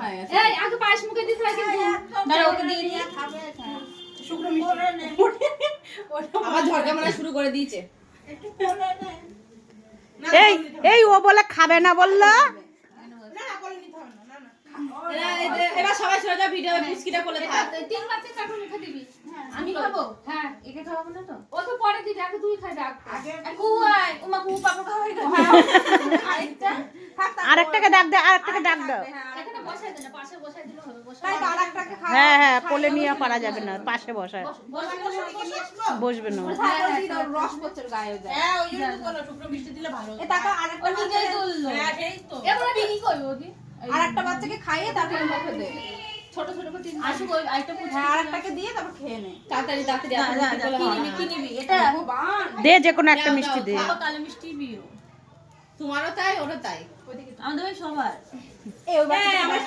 হয়ে গেছে। এই আগে পায়েস মুখে দিতে হয় কিন্তু দাঁড়া ওকে দিয়ে দিই। শুকনো মিষ্টি। আবার ঝড়ঝামেলা শুরু করে দিয়েছে। এই এই ও বলে খাবে না বললো। এবার সবাই সরে যা, ভিডিও বিস্কিটটা করলে থাক। তিন বাচ্চা কাকু মুখে দিবি। আমি খাবো। হ্যাঁ একে খাওয়াবো না তো? ও তো পরে দিবি, আগে তুই খাবি আগে। কুয়াই উমা কু পাপড় খাওয়াই গেল। আরেকটা আরেকটাকে ডাক দে, আরেকটাকে ডাক দাও। এখানে বসাই দে না, পাশে বসাই দিলে হবে। বসাই তাই তো আরেকটাকে খাওয়া। হ্যাঁ হ্যাঁ কোলে নিয়ে পারা যাবে না, পাশে বসায় বসবে না। রস পড়ছে গায়ে যায়। হ্যাঁ ওই জন্য বলো শুকনো মিষ্টি দিলে ভালো। এ টাকা আরেকটা নিজেই তুললো। হ্যাঁ সেই তো। এবারে বিনি করবে ওদি। আরেকটা বাচ্চাকে খাইয়ে তারপরে মুখে দে। ছোট ছোট করে তিন আসুক ওই আইটা পুরো। হ্যাঁ আরেকটাকে দিয়ে তারপর খেয়ে নে। তাড়াতাড়ি কি নিবি এটা ভগবান। দে যে কোনো একটা মিষ্টি দে। কালো মিষ্টি বিও। তোমারও তাই ওরও তাই। আমাদের সবার। এই ওই বাচ্চাটা